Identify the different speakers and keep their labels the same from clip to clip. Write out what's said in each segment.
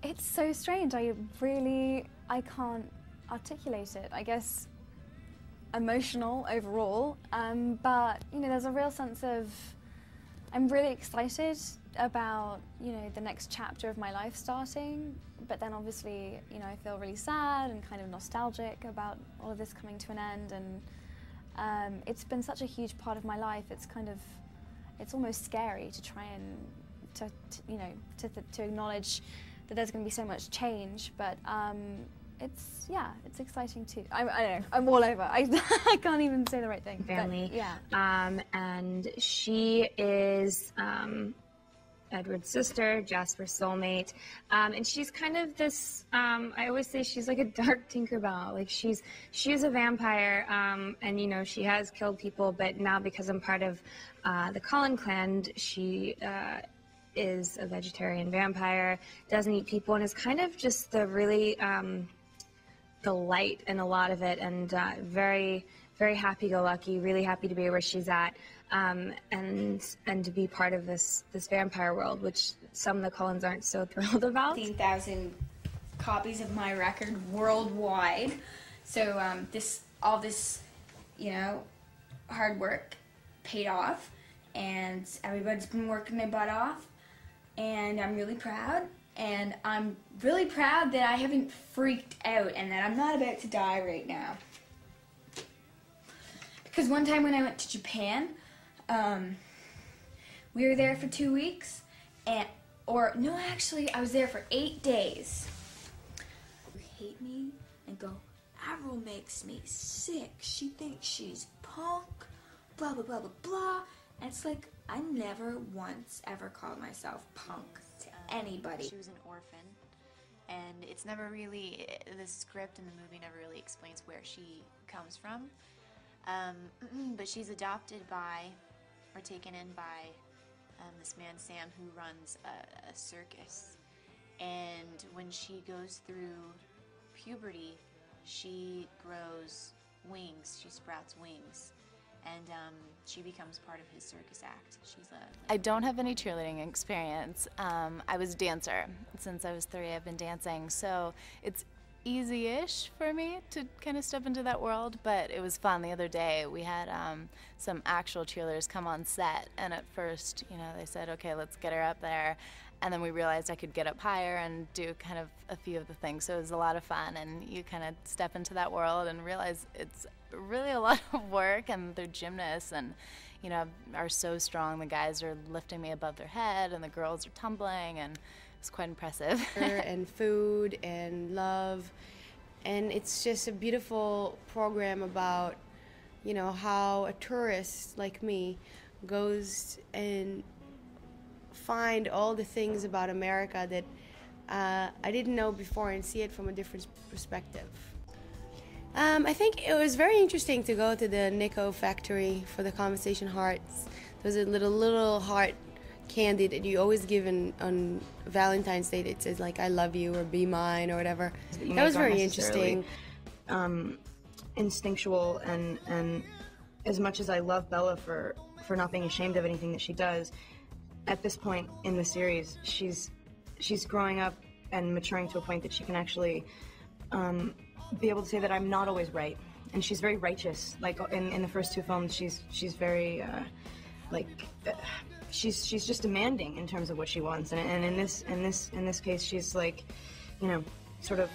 Speaker 1: It's so strange. I can't articulate it. I guess emotional overall, but you know, there's a real sense of, I'm really excited about, you know, the next chapter of my life starting, but then obviously, you know, I feel really sad and kind of nostalgic about all of this coming to an end, and it's been such a huge part of my life. It's kind of, it's almost scary to try and you know, to acknowledge that there's going to be so much change, but it's, yeah, it's exciting too. I don't know, I'm all over. I can't even say the right thing.
Speaker 2: Family.
Speaker 1: But, yeah.
Speaker 2: And she is Edward's sister, Jasper's soulmate, and she's kind of this, I always say she's like a dark Tinkerbell. Like she is a vampire, and you know, she has killed people, but now because I'm part of the Cullen clan, she is a vegetarian vampire, doesn't eat people, and is kind of just the really the light in a lot of it, and very, very happy-go-lucky, really happy to be where she's at, and to be part of this vampire world, which some of the Cullens aren't so thrilled about.
Speaker 3: 15,000 copies of my record worldwide. So all this, you know, hard work paid off, and everybody's been working their butt off, and I'm really proud. And I'm really proud that I haven't freaked out and that I'm not about to die right now. Because one time when I went to Japan, we were there for 2 weeks, no, actually, I was there for 8 days. Hate me and go, Avril makes me sick. She thinks she's punk, blah, blah, blah, blah, blah. And it's like, I never once ever called myself punk to anybody.
Speaker 4: She was an orphan, and it's never really, the script in the movie never really explains where she comes from. But she's adopted by, or taken in by, this man Sam, who runs a circus. And when she goes through puberty, she grows wings, she sprouts wings. And she becomes part of his circus act.
Speaker 5: I don't have any cheerleading experience. I was a dancer. Since I was 3, I've been dancing. So it's easy-ish for me to kind of step into that world, but it was fun. The other day we had some actual cheerleaders come on set, and at first, you know, they said, okay, let's get her up there. And then we realized I could get up higher and do kind of a few of the things. So it was a lot of fun, and you kind of step into that world and realize it's really a lot of work, and they're gymnasts and, you know, are so strong. The guys are lifting me above their head and the girls are tumbling, and it's quite impressive.
Speaker 6: And food and love, and it's just a beautiful program about, you know, how a tourist like me goes and find all the things about America that I didn't know before, and see it from a different perspective. I think it was very interesting to go to the Nico factory for the Conversation Hearts. There's a little heart candy that you always give on Valentine's Day that says like, I love you, or be mine, or whatever. That was very interesting.
Speaker 2: Instinctual, and as much as I love Bella for not being ashamed of anything that she does, at this point in the series, she's growing up and maturing to a point that she can actually be able to say that I'm not always right, and she's very righteous. Like in the first 2 films, she's very she's just demanding in terms of what she wants, and in this case, she's like, you know, sort of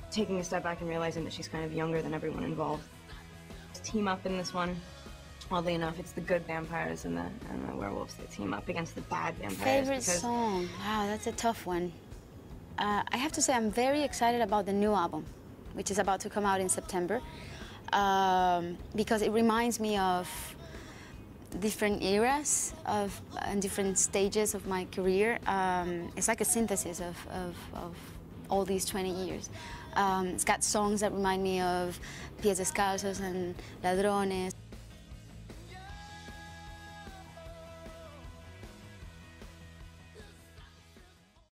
Speaker 2: taking a step back and realizing that she's kind of younger than everyone involved. Team up in this one. Oddly enough, it's the good vampires and the werewolves that team up against the bad vampires.
Speaker 7: Favorite song? Wow, that's a tough one. I have to say I'm very excited about the new album, which is about to come out in September, because it reminds me of different eras and different stages of my career. It's like a synthesis of all these 20 years. It's got songs that remind me of Pies Descalzos and Ladrones.